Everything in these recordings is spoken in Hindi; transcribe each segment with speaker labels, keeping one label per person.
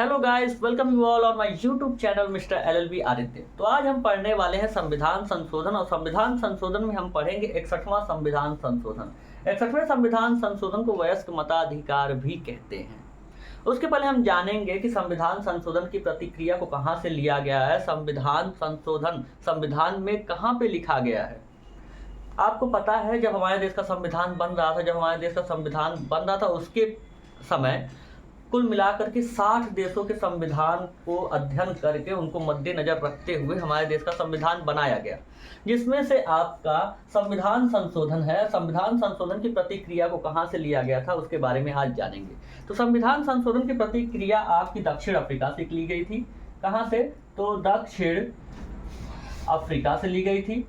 Speaker 1: Hello guys, welcome you all on my YouTube channel mister LLB Aditya. तो आज हम पढ़ने वाले हैं संविधान संशोधन, और संविधान संशोधन में हम पढ़ेंगे 61वां संविधान संशोधन। 61वें संविधान संशोधन को वयस्क मताधिकार भी कहते हैं। उसके पहले हम जानेंगे कि संविधान संशोधन की प्रतिक्रिया को कहाँ से लिया गया है। संविधान संशोधन संविधान में कहाँ पे लिखा गया है। आपको पता है, जब हमारे देश का संविधान बन रहा था उसके समय कुल मिलाकर के 60 देशों के संविधान को अध्ययन करके उनको मद्देनजर रखते हुए हमारे देश का संविधान बनाया गया, जिसमें से आपका संविधान संशोधन है। संविधान संशोधन की प्रतिक्रिया को कहाँ से लिया गया था उसके बारे में आज जानेंगे। तो संविधान संशोधन की प्रतिक्रिया आपकी दक्षिण अफ्रीका से ली गई थी। कहाँ से? तो दक्षिण अफ्रीका से ली गई थी,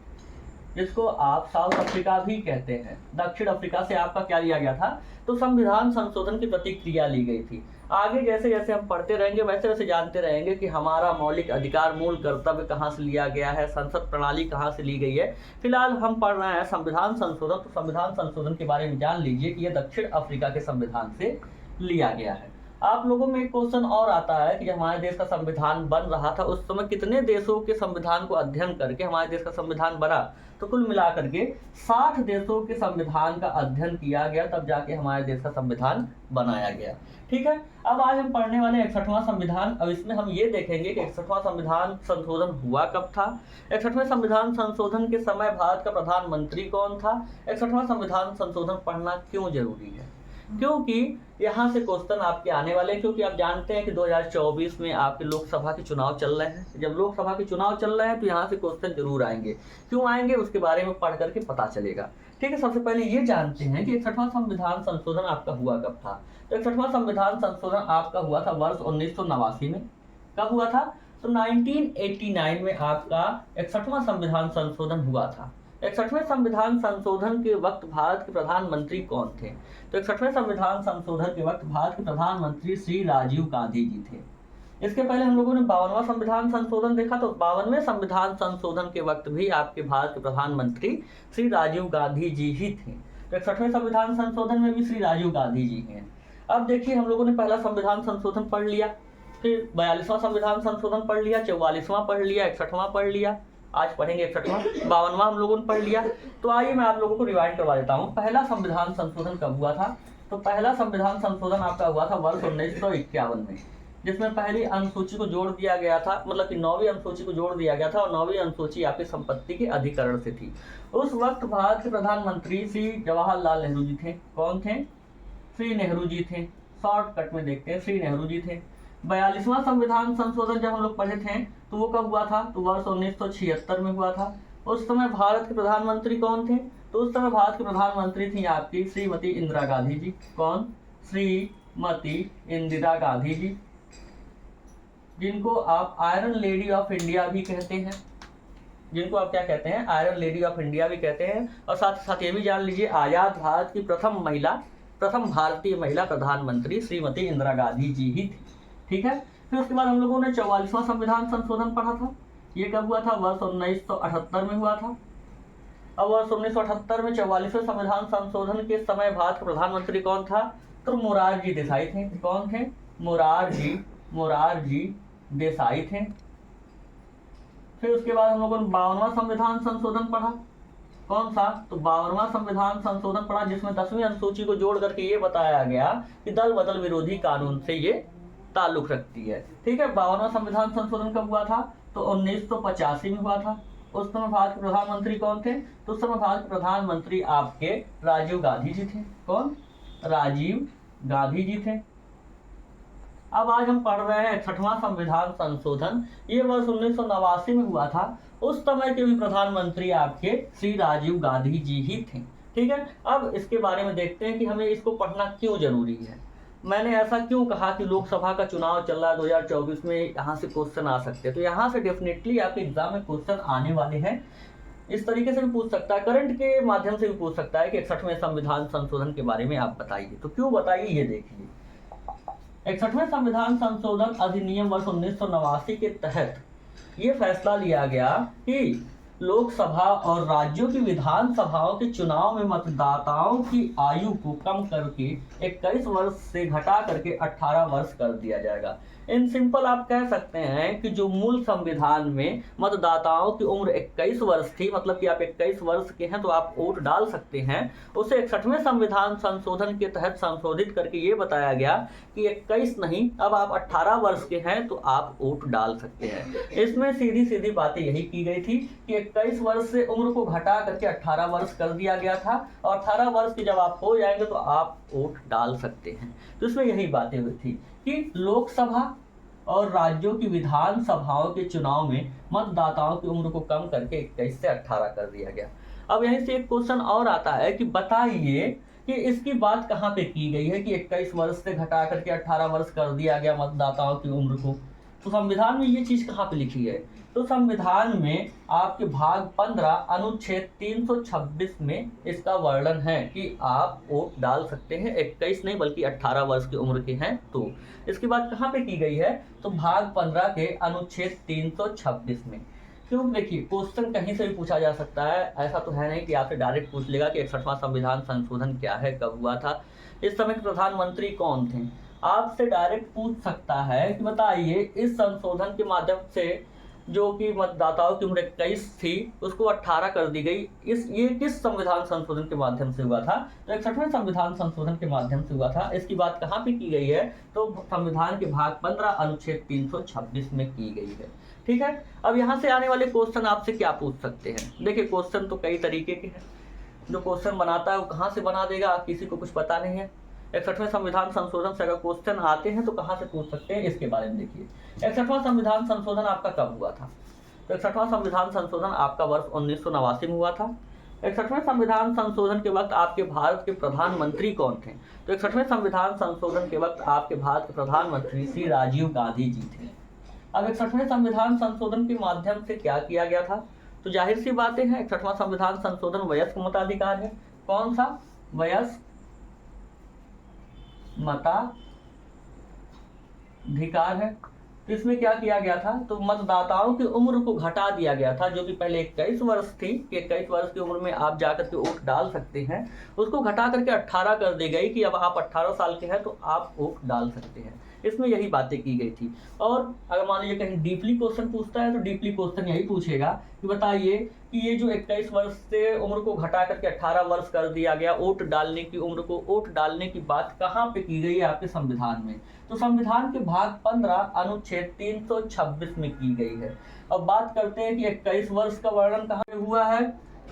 Speaker 1: जिसको आप साउथ अफ्रीका भी कहते हैं। दक्षिण अफ्रीका से आपका क्या लिया गया था? तो संविधान संशोधन की प्रतिक्रिया ली गई थी। आगे जैसे जैसे हम पढ़ते रहेंगे वैसे वैसे जानते रहेंगे कि हमारा मौलिक अधिकार, मूल कर्तव्य कहाँ से लिया गया है, संसद प्रणाली कहाँ से ली गई है। फिलहाल हम पढ़ रहे हैं संविधान संशोधन। तो संविधान संशोधन के बारे में जान लीजिए कि यह दक्षिण अफ्रीका के संविधान से लिया गया है। आप लोगों में एक क्वेश्चन और आता है कि जब हमारे देश का संविधान बन रहा था उस समय कितने देशों के संविधान को अध्ययन करके हमारे देश का संविधान बना? तो कुल मिलाकर के 60 देशों के संविधान का अध्ययन किया गया, तब जाके हमारे देश का संविधान बनाया गया। ठीक है, अब आज हम पढ़ने वाले 61वां संविधान। अब इसमें हम ये देखेंगे कि 61वां संविधान संशोधन हुआ कब था, 61वें संविधान संशोधन के समय भारत का प्रधानमंत्री कौन था, 61वां संविधान संशोधन पढ़ना क्यों जरूरी है। क्योंकि यहाँ से क्वेश्चन आपके आने वाले हैं, क्योंकि आप जानते हैं कि 2024 में आपके लोकसभा के चुनाव चल रहे हैं। जब लोकसभा के चुनाव चल रहे हैं तो यहाँ से क्वेश्चन जरूर आएंगे। क्यों आएंगे उसके बारे में पढ़ करके पता चलेगा। ठीक है, सबसे पहले ये जानते हैं कि 61वां संविधान संशोधन आपका हुआ कब था। तो 61वां संविधान संशोधन आपका हुआ था वर्ष 1989 में। कब हुआ था? तो 1989 में आपका 61वां संविधान संशोधन हुआ था। 61वें संविधान संशोधन के वक्त भारत के प्रधानमंत्री कौन थे? तो 61वें संविधान संशोधन के वक्त भारत के प्रधानमंत्री श्री राजीव गांधी जी थे। इसके पहले हम लोगों ने 52वां संविधान संशोधन देखा। तो 52वें संविधान संशोधन के वक्त भी आपके भारत के प्रधानमंत्री श्री राजीव गांधी जी ही थे। तो 61वें संविधान संशोधन में भी श्री राजीव गांधी जी हैं। अब देखिए, हम लोगों ने पहला संविधान संशोधन पढ़ लिया, फिर 42वां संविधान संशोधन पढ़ लिया, 44वां पढ़ लिया, 61वां पढ़ लिया, आज पढ़ेंगे 61वां, 52वां हम लोगों ने पढ़ लिया। तो आइए मैं आप लोगों को रिवाइंड करवा देता हूँ। पहला संविधान संशोधन कब हुआ था? तो पहला संविधान संशोधन आपका हुआ था वर्ष 1951 में, जिसमें पहली अनुसूची को जोड़ दिया गया था, मतलब कि 9वीं अनुसूची को जोड़ दिया गया था, और 9वीं अनुसूची आपकी संपत्ति के अधिकरण से थी। उस वक्त भारत के प्रधानमंत्री श्री जवाहरलाल नेहरू जी थे। कौन थे? श्री नेहरू जी थे। शॉर्टकट में देखते हैं, श्री नेहरू जी थे। 42वां संविधान संशोधन जब हम लोग पढ़े थे तो वो कब हुआ था? तो वर्ष 1976 में हुआ था। उस समय भारत के प्रधानमंत्री कौन थे? तो उस समय भारत के प्रधानमंत्री थी आपकी श्रीमती इंदिरा गांधी जी। कौन? श्रीमती इंदिरा गांधी जी, जिनको आप आयरन लेडी ऑफ इंडिया भी कहते हैं। जिनको आप क्या कहते हैं? आयरन लेडी ऑफ इंडिया भी कहते हैं। और साथ ही साथ ये भी जान लीजिए, आजाद भारत की प्रथम भारतीय महिला प्रधानमंत्री श्रीमती इंदिरा गांधी जी ही थी। ठीक है, फिर उसके बाद हम लोगों ने 44वां संविधान संशोधन पढ़ा था। ये कब हुआ था? वर्ष 1978 में हुआ था। अब वर्ष 1978 में 44वें संविधान संशोधन के समय भारत का प्रधानमंत्री कौन था? तो मोरारजी देसाई थे। कौन थे? मोरारजी देसाई थे। फिर उसके बाद हम लोगों ने 52वां संविधान संशोधन पढ़ा। कौन सा? तो 52वां संविधान संशोधन पढ़ा, जिसमें 10वीं अनुसूची को जोड़ करके ये बताया गया कि दल बदल विरोधी कानून से ये ताल्लुक रखती है। ठीक है, 52वां संविधान संशोधन कब हुआ था? तो 1985 में हुआ था। उस समय भारत के प्रधानमंत्री कौन थे? तो उस समय भारत के प्रधानमंत्री आपके राजीव गांधी जी थे। कौन? राजीव गांधी जी थे। अब आज हम पढ़ रहे हैं 61वां संविधान संशोधन। ये वर्ष 1989 में हुआ था। उस समय के भी प्रधानमंत्री आपके श्री राजीव गांधी जी ही थे। ठीक है, अब इसके बारे में देखते हैं कि हमें इसको पढ़ना क्यों जरूरी है। मैंने ऐसा क्यों कहा कि लोकसभा का चुनाव चल रहा है 2024 में, यहाँ से क्वेश्चन आ सकते हैं। तो यहाँ से डेफिनेटली आपके एग्जाम में क्वेश्चन आने वाले हैं। इस तरीके से भी पूछ सकता है, करंट के माध्यम से भी पूछ सकता है कि 61वें संविधान संशोधन के बारे में आप बताइए। तो क्यों बताइए, ये देखिए। 61वें संविधान संशोधन अधिनियम वर्ष 1989 के तहत ये फैसला लिया गया कि लोकसभा और राज्यों की विधानसभाओं के चुनाव में मतदाताओं की आयु को कम करके 21 वर्ष से घटा करके 18 वर्ष कर दिया जाएगा। इन सिंपल आप कह सकते हैं कि जो मूल संविधान में मतदाताओं की उम्र 21 वर्ष थी, मतलब कि आप 21 वर्ष के हैं तो आप वोट डाल सकते हैं, उसे 61वें संविधान संशोधन के तहत संशोधित करके ये बताया गया कि 21 नहीं, अब आप 18 वर्ष के हैं तो आप वोट डाल सकते हैं। इसमें सीधी सीधी बातें यही की गई थी कि 21 वर्ष से उम्र को घटा करके 18 वर्ष कर दिया गया था, और 18 वर्ष के जब आप हो जाएंगे तो आप वोट डाल सकते हैं। तो इसमें यही बातें हुई थी कि लोकसभा और राज्यों की विधानसभाओं के चुनाव में मतदाताओं की उम्र को कम करके 21 से 18 कर दिया गया। अब यहीं से एक क्वेश्चन और आता है कि बताइए कि इसकी बात कहाँ पे की गई है कि 21 वर्ष से घटा करके 18 वर्ष कर दिया गया मतदाताओं की उम्र को। तो संविधान में ये चीज कहाँ पे लिखी है? तो संविधान में आपके भाग 15 अनुच्छेद 326 में इसका वर्णन है कि आप वोट डाल सकते हैं, 21 नहीं बल्कि 18 वर्ष की उम्र के हैं। तो इसकी बात कहाँ पे की गई है? तो भाग 15 के अनुच्छेद 326 में। क्यों? देखिए, क्वेश्चन कहीं से भी पूछा जा सकता है, ऐसा तो है नहीं कि आपसे डायरेक्ट पूछ लेगा कि 61वां संविधान संशोधन क्या है, कब हुआ था, इस समय के प्रधानमंत्री कौन थे। आपसे डायरेक्ट पूछ सकता है कि बताइए इस संशोधन के माध्यम से जो कि मतदाताओं की उम्र 21 थी उसको 18 कर दी गई, ये किस संविधान संशोधन के माध्यम से हुआ था? तो 61वें संविधान संशोधन के माध्यम से हुआ था। इसकी बात कहाँ पे की गई है? तो संविधान के भाग 15 अनुच्छेद 326 में की गई है। ठीक है, अब यहाँ से आने वाले क्वेश्चन आपसे क्या पूछ सकते हैं? देखिए, क्वेश्चन तो कई तरीके के हैं, जो क्वेश्चन बनाता है वो कहाँ से बना देगा किसी को कुछ पता नहीं है। 61वें संविधान संशोधन से अगर क्वेश्चन आते हैं तो कहाँ से पूछ सकते हैं, इसके बारे में देखिए। 61वां संविधान संशोधन आपका कब हुआ था? तो 61वां संविधान संशोधन आपका वर्ष 1989 में हुआ था। 61वें संविधान संशोधन के वक्त आपके भारत के प्रधानमंत्री कौन थे? तो 61वें संविधान संशोधन के वक्त आपके भारत के प्रधानमंत्री श्री राजीव गांधी जी थे। अब 61वें संविधान संशोधन के माध्यम से क्या किया गया था? तो जाहिर सी बातें हैं, 61वां संविधान संशोधन वयस्क मताधिकार है। कौन सा? वयस्क मताधिकार है। तो इसमें क्या किया गया था? तो मतदाताओं की उम्र को घटा दिया गया था, जो कि पहले 21 वर्ष थी कि 21 वर्ष की उम्र में आप जाकर के वोट डाल सकते हैं, उसको घटा करके 18 कर दी गई कि अब आप 18 साल के हैं तो आप वोट डाल सकते हैं। इसमें यही बातें की गई थी। और अगर मान लीजिए कहीं डीपली क्वेश्चन पूछता है तो डीपली क्वेश्चन यही पूछेगा कि बताइए कि ये जो 21 वर्ष से उम्र को घटा करके 18 वर्ष कर दिया गया, वोट डालने की उम्र को, वोट डालने की बात कहाँ पे की गई है आपके संविधान में? तो संविधान के भाग 15 अनुच्छेद 326 में की गई है। अब बात करते हैं कि 21 वर्ष का वर्णन कहाँ पे हुआ है?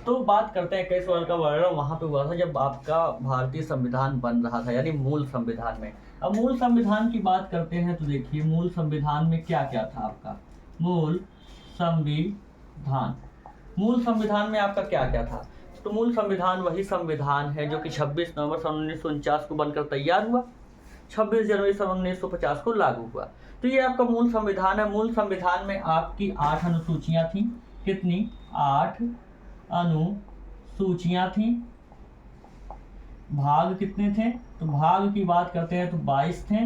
Speaker 1: तो बात करते हैं 21 वर्ष का वर्णन वहाँ पे हुआ था जब आपका भारतीय संविधान बन रहा था, यानी मूल संविधान में। अब मूल संविधान की बात करते हैं तो देखिए, मूल संविधान में क्या क्या था आपका? मूल संविधान में आपका क्या क्या था? तो मूल संविधान वही संविधान है जो कि 26 नवंबर सन 1949 को बनकर तैयार हुआ, 26 जनवरी सन 1950 को लागू हुआ। तो ये आपका मूल संविधान है। मूल संविधान में आपकी 8 अनुसूचियां थी। कितनी? 8 अनुसूचियां थी। भाग कितने थे? तो भाग की बात करते हैं तो 22 थे।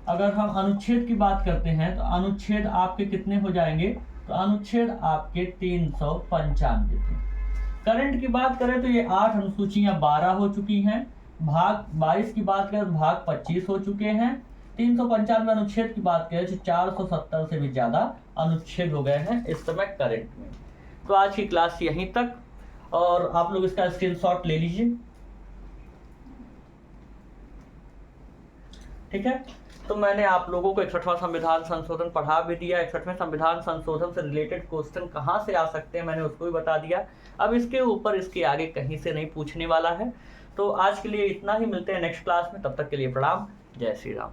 Speaker 1: अगर हम अनुच्छेद की बात करते हैं तो अनुच्छेद आपके कितने हो जाएंगे? तो अनुच्छेद आपके 395 थे। करंट की बात करें तो ये 8 अनुसूचियां 12 हो चुकी हैं। भाग 22 की बात करें तो भाग 25 हो चुके हैं। 395 अनुच्छेद की बात करें तो 470 से भी ज्यादा अनुच्छेद हो गए हैं इस समय करंट में। तो आज की क्लास यहीं तक, और आप लोग इसका स्क्रीनशॉट ले लीजिए। ठीक है, तो मैंने आप लोगों को 61वां संविधान संशोधन पढ़ा भी दिया। 61वें संविधान संशोधन से रिलेटेड क्वेश्चन कहाँ से आ सकते हैं मैंने उसको भी बता दिया। अब इसके ऊपर इसके आगे कहीं से नहीं पूछने वाला है। तो आज के लिए इतना ही, मिलते हैं नेक्स्ट क्लास में। तब तक के लिए प्रणाम, जय श्री राम।